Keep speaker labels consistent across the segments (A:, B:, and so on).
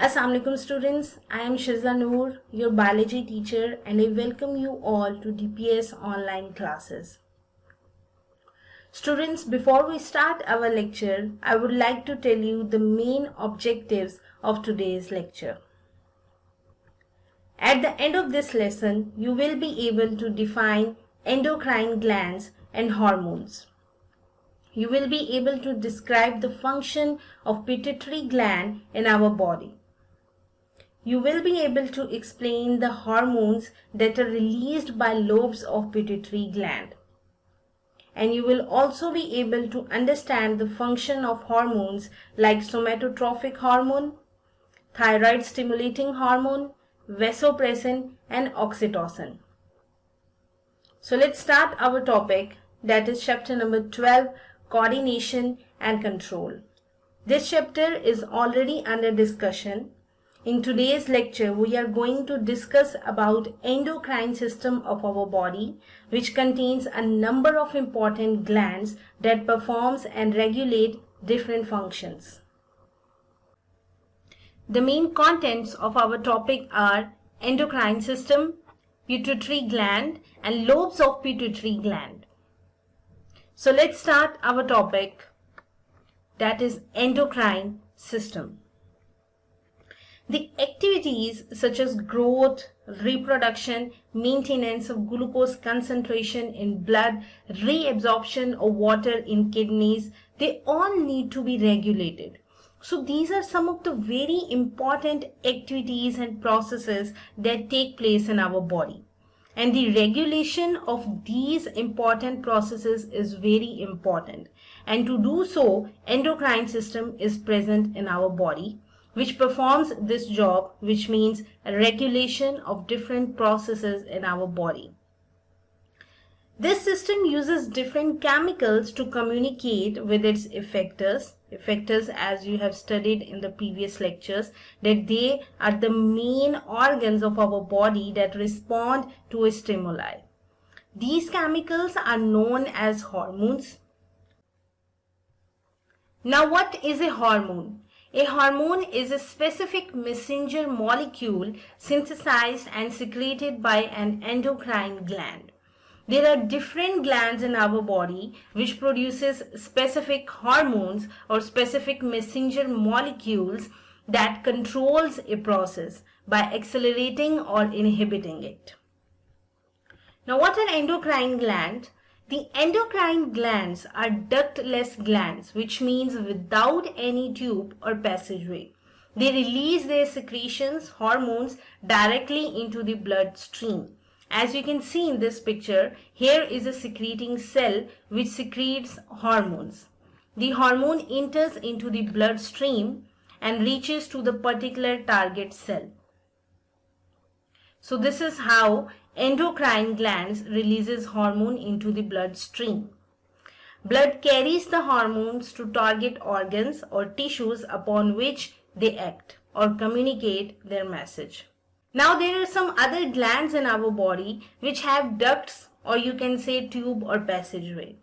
A: Assalamualaikum students, I am Shizla Noor, your biology teacher, and I welcome you all to DPS online classes. Students, before we start our lecture, I would like to tell you the main objectives of today's lecture. At the end of this lesson, you will be able to define endocrine glands and hormones. You will be able to describe the function of pituitary gland in our body. You will be able to explain the hormones that are released by lobes of pituitary gland. And you will also be able to understand the function of hormones like somatotropic hormone, thyroid stimulating hormone, vasopressin, and oxytocin. So let's start our topic, that is chapter number 12, coordination and control. This chapter is already under discussion. In today's lecture, we are going to discuss about endocrine system of our body, which contains a number of important glands that performs and regulate different functions. The main contents of our topic are endocrine system, pituitary gland, and lobes of pituitary gland. So let's start our topic, that is endocrine system. The activities such as growth, reproduction, maintenance of glucose concentration in blood, reabsorption of water in kidneys, they all need to be regulated. So these are some of the very important activities and processes that take place in our body. And the regulation of these important processes is very important. And to do so, endocrine system is present in our body, which performs this job, which means a regulation of different processes in our body. This system uses different chemicals to communicate with its effectors. Effectors, as you have studied in the previous lectures, that they are the main organs of our body that respond to a stimuli. These chemicals are known as hormones. Now, what is a hormone? A hormone is a specific messenger molecule synthesized and secreted by an endocrine gland. There are different glands in our body which produces specific hormones or specific messenger molecules that controls a process by accelerating or inhibiting it. Now, what are endocrine glands? The endocrine glands are ductless glands, which means without any tube or passageway. They release their secretions, hormones, directly into the bloodstream. As you can see in this picture, here is a secreting cell which secretes hormones. The hormone enters into the bloodstream and reaches to the particular target cell. So this is how endocrine glands releases hormone into the bloodstream. Blood carries the hormones to target organs or tissues upon which they act or communicate their message. Now there are some other glands in our body which have ducts, or you can say tube or passageway.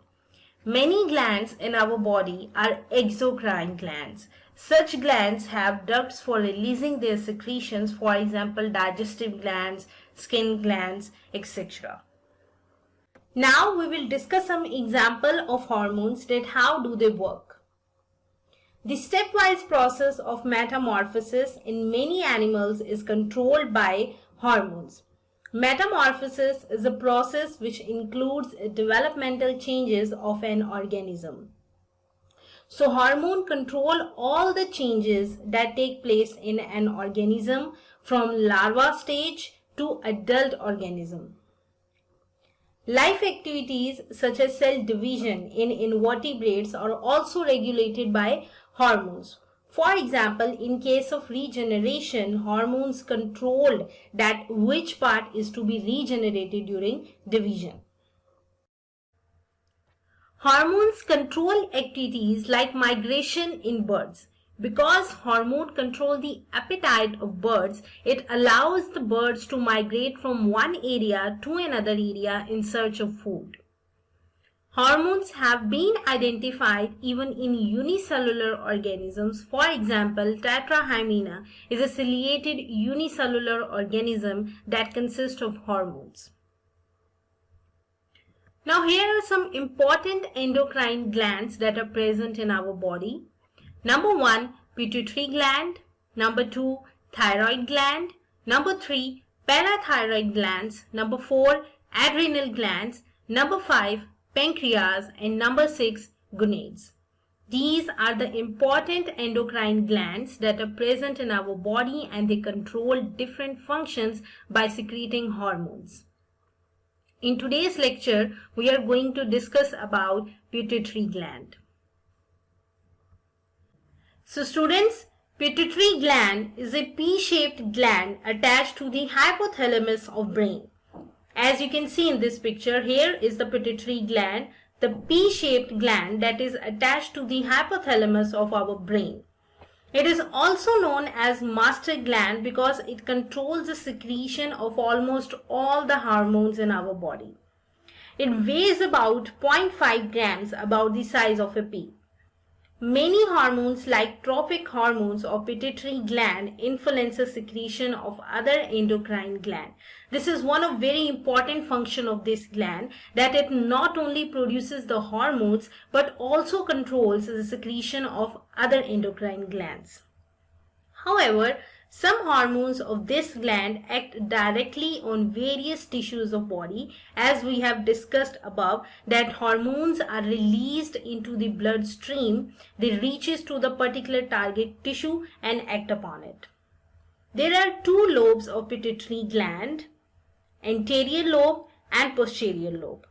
A: Many glands in our body are exocrine glands. Such glands have ducts for releasing their secretions, for example, digestive glands, skin glands, etc. Now we will discuss some example of hormones, that how do they work. The stepwise process of metamorphosis in many animals is controlled by hormones. Metamorphosis is a process which includes developmental changes of an organism. So hormone control all the changes that take place in an organism from larva stage to adult organism. Life activities such as cell division in invertebrates are also regulated by hormones. For example, in case of regeneration, hormones control that which part is to be regenerated during division. Hormones control activities like migration in birds. Because hormone control the appetite of birds, it allows the birds to migrate from one area to another area in search of food. Hormones have been identified even in unicellular organisms. For example, Tetrahymena is a ciliated unicellular organism that consists of hormones. Now here are some important endocrine glands that are present in our body. Number 1, pituitary gland. Number 2, thyroid gland. Number 3, parathyroid glands. Number 4, adrenal glands. Number 5, pancreas. And number 6, gonads. These are the important endocrine glands that are present in our body, and they control different functions by secreting hormones. In today's lecture, we are going to discuss about pituitary gland. So students, pituitary gland is a P-shaped gland attached to the hypothalamus of brain. As you can see in this picture, here is the pituitary gland, the P-shaped gland that is attached to the hypothalamus of our brain. It is also known as master gland because it controls the secretion of almost all the hormones in our body. It weighs about 0.5 grams, about the size of a pea. Many hormones like trophic hormones of pituitary gland influence the secretion of other endocrine gland. This is one of very important function of this gland, that it not only produces the hormones but also controls the secretion of other endocrine glands. However, some hormones of this gland act directly on various tissues of body. As we have discussed above, that hormones are released into the bloodstream, they reaches to the particular target tissue and act upon it. There are two lobes of pituitary gland, anterior lobe and posterior lobe.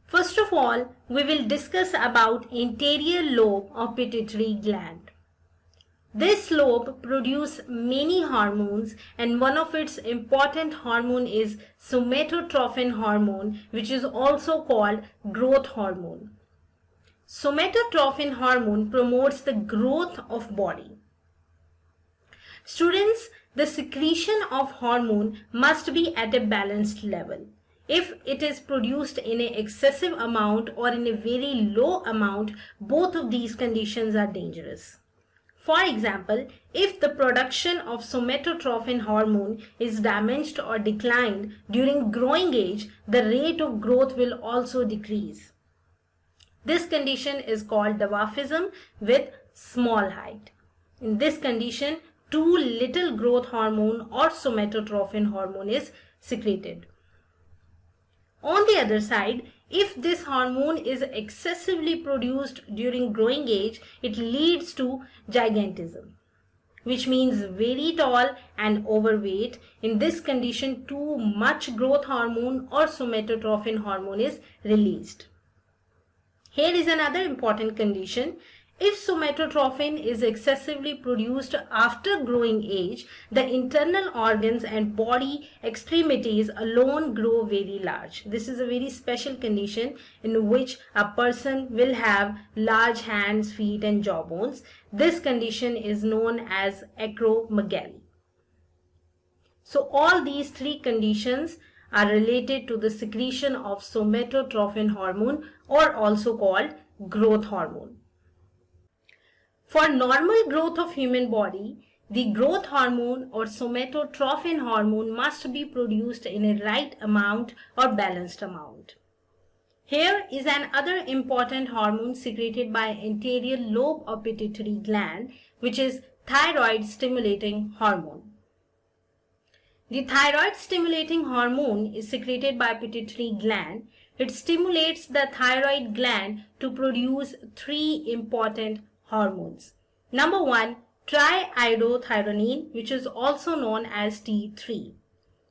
A: First of all, we will discuss about anterior lobe of pituitary gland. This lobe produces many hormones, and one of its important hormone is somatotropin hormone, which is also called growth hormone. Somatotropin hormone promotes the growth of body. Students, the secretion of hormone must be at a balanced level. If it is produced in an excessive amount or in a very low amount, both of these conditions are dangerous. For example, if the production of somatotropin hormone is damaged or declined during growing age, the rate of growth will also decrease. This condition is called dwarfism with small height. In this condition, too little growth hormone or somatotropin hormone is secreted. On the other side, if this hormone is excessively produced during growing age, it leads to gigantism, which means very tall and overweight. In this condition, too much growth hormone or somatotropin hormone is released. Here is another important condition. If somatotropin is excessively produced after growing age, the internal organs and body extremities alone grow very large. This is a very special condition in which a person will have large hands, feet and jawbones. This condition is known as acromegaly. So all these three conditions are related to the secretion of somatotropin hormone, or also called growth hormone. For normal growth of human body, the growth hormone or somatotropin hormone must be produced in a right amount or balanced amount. Here is another important hormone secreted by anterior lobe of pituitary gland, which is thyroid stimulating hormone. The thyroid stimulating hormone is secreted by pituitary gland. It stimulates the thyroid gland to produce three important hormones. Number 1, triiodothyronine, which is also known as T3.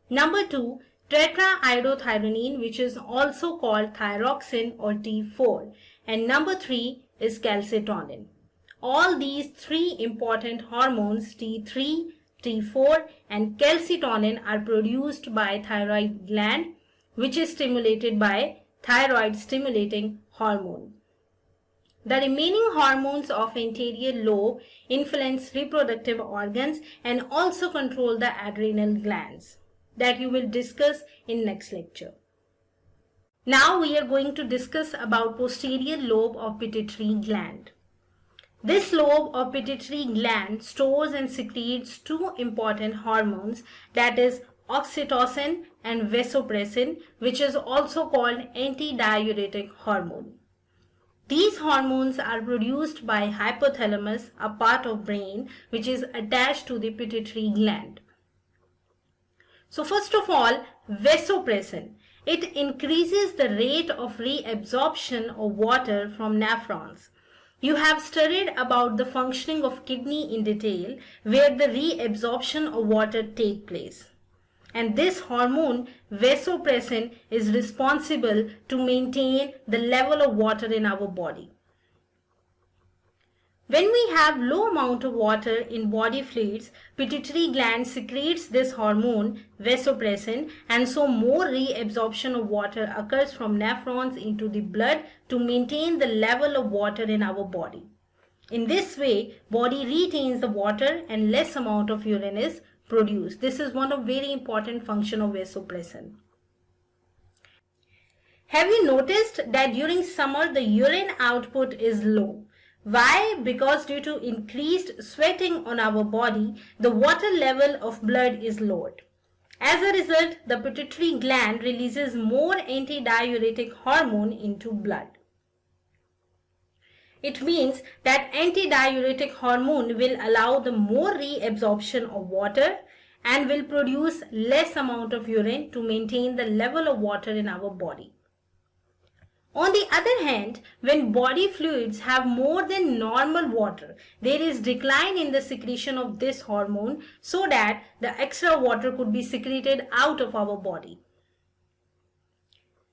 A: Number 2, tetraiodothyronine, which is also called thyroxine or T4. And number 3 is calcitonin. All these three important hormones, T3, T4 and calcitonin, are produced by thyroid gland, which is stimulated by thyroid stimulating hormone. The remaining hormones of anterior lobe influence reproductive organs and also control the adrenal glands, that you will discuss in next lecture. Now we are going to discuss about posterior lobe of pituitary gland. This lobe of pituitary gland stores and secretes two important hormones, that is oxytocin and vasopressin, which is also called antidiuretic hormone. These hormones are produced by hypothalamus, a part of brain which is attached to the pituitary gland. So first of all, vasopressin. It increases the rate of reabsorption of water from nephrons. You have studied about the functioning of kidney in detail, where the reabsorption of water takes place. And this hormone, vasopressin, is responsible to maintain the level of water in our body. When we have low amount of water in body fluids, pituitary gland secretes this hormone, vasopressin, and so more reabsorption of water occurs from nephrons into the blood to maintain the level of water in our body. In this way, body retains the water and less amount of urine is produced. This is one of very important function of vasopressin. Have you noticed that during summer the urine output is low? Why? Because due to increased sweating on our body, the water level of blood is lowered. As a result, the pituitary gland releases more antidiuretic hormone into blood. It means that antidiuretic hormone will allow the more reabsorption of water and will produce less amount of urine to maintain the level of water in our body. On the other hand, when body fluids have more than normal water, there is decline in the secretion of this hormone so that the extra water could be secreted out of our body.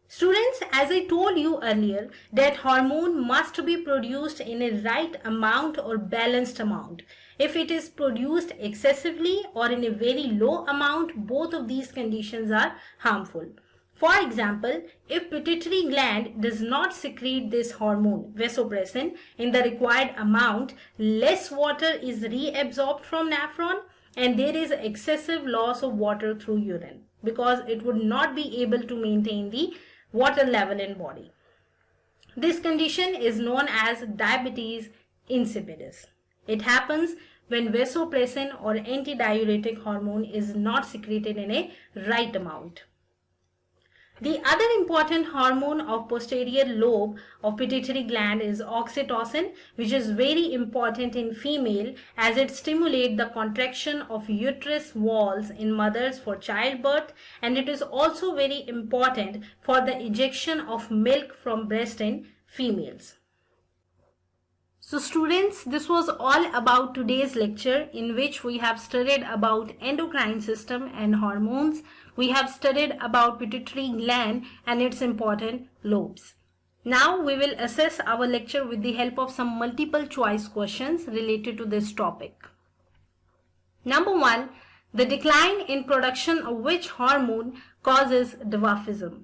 A: Students, as I told you earlier, that hormone must be produced in a right amount or balanced amount. If it is produced excessively or in a very low amount, both of these conditions are harmful. For example, if pituitary gland does not secrete this hormone, vasopressin, in the required amount, less water is reabsorbed from nephron and there is excessive loss of water through urine because it would not be able to maintain the water level in body. This condition is known as diabetes insipidus. It happens when vasopressin or antidiuretic hormone is not secreted in a right amount. The other important hormone of posterior lobe of pituitary gland is oxytocin, which is very important in female as it stimulates the contraction of uterus walls in mothers for childbirth, and it is also very important for the ejection of milk from breast in females. So students, this was all about today's lecture in which we have studied about endocrine system and hormones. We have studied about pituitary gland and its important lobes. Now we will assess our lecture with the help of some multiple choice questions related to this topic. Number 1, the decline in production of which hormone causes dwarfism?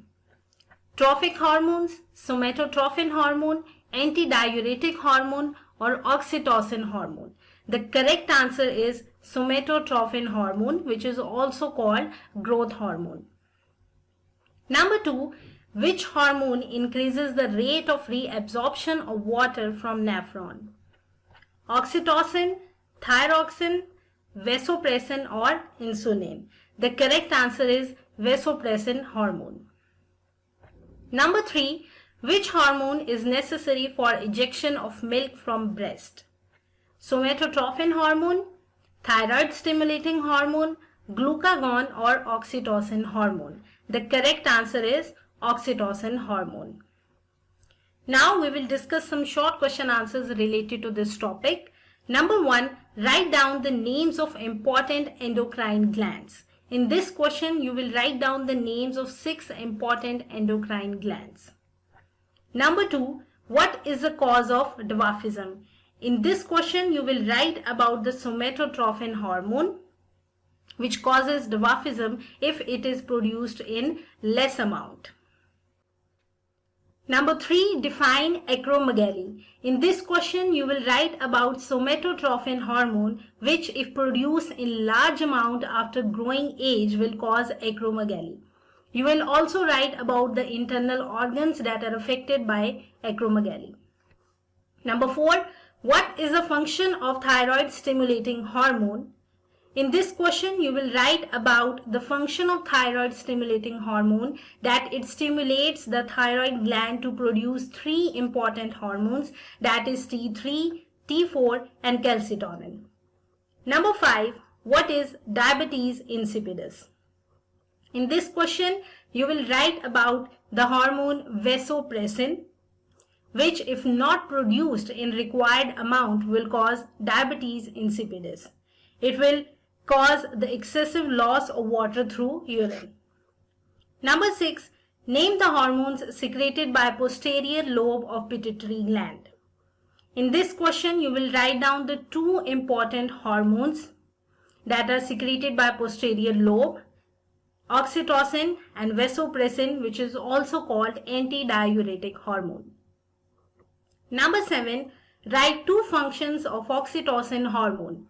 A: Trophic hormones, somatotrophin hormone, antidiuretic hormone, or oxytocin hormone? The correct answer is somatotrophin hormone, which is also called growth hormone. Number 2, which hormone increases the rate of reabsorption of water from nephron? Oxytocin, thyroxine, vasopressin, or insulin? The correct answer is vasopressin hormone. Number 3, which hormone is necessary for ejection of milk from breast? Somatotrophin hormone, thyroid stimulating hormone, glucagon, or oxytocin hormone? The correct answer is oxytocin hormone. Now we will discuss some short question answers related to this topic. Number 1, write down the names of important endocrine glands. In this question, you will write down the names of 6 important endocrine glands. Number 2, what is the cause of dwarfism? In this question, you will write about the somatotrophin hormone, which causes dwarfism if it is produced in less amount. Number 3, define acromegaly. In this question, you will write about somatotrophin hormone, which if produced in large amount after growing age will cause acromegaly. You will also write about the internal organs that are affected by acromegaly. Number 4, what is the function of thyroid stimulating hormone? In this question, you will write about the function of thyroid stimulating hormone, that it stimulates the thyroid gland to produce 3 important hormones, that is T3, T4 and calcitonin. Number 5, what is diabetes insipidus? In this question, you will write about the hormone vasopressin, which if not produced in required amount will cause diabetes insipidus. It will cause the excessive loss of water through urine. Number 6, name the hormones secreted by posterior lobe of pituitary gland. In this question, you will write down the 2 important hormones that are secreted by posterior lobe, oxytocin and vasopressin, which is also called antidiuretic hormone. Number 7, write 2 functions of oxytocin hormone.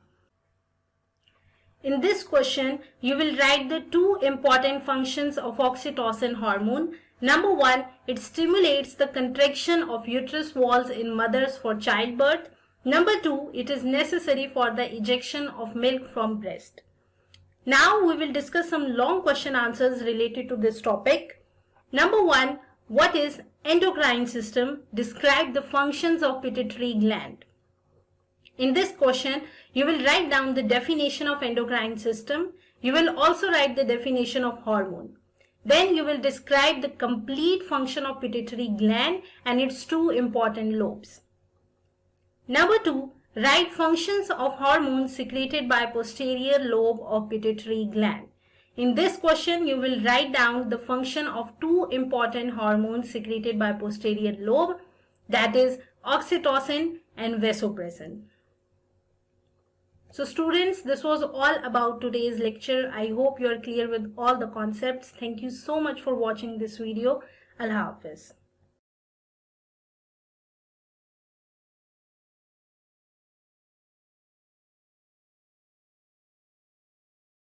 A: In this question, you will write the 2 important functions of oxytocin hormone. Number 1, it stimulates the contraction of uterus walls in mothers for childbirth. Number 2, it is necessary for the ejection of milk from breast. Now we will discuss some long question answers related to this topic. Number 1, what is endocrine system? Describe the functions of pituitary gland. In this question, you will write down the definition of endocrine system. You will also write the definition of hormone. Then you will describe the complete function of pituitary gland and its 2 important lobes. Number 2, write functions of hormones secreted by posterior lobe of pituitary gland. In this question, you will write down the function of 2 important hormones secreted by posterior lobe, that is oxytocin and vasopressin. So students, this was all about today's lecture. I hope you are clear with all the concepts. Thank you so much for watching this video. Allah Hafiz.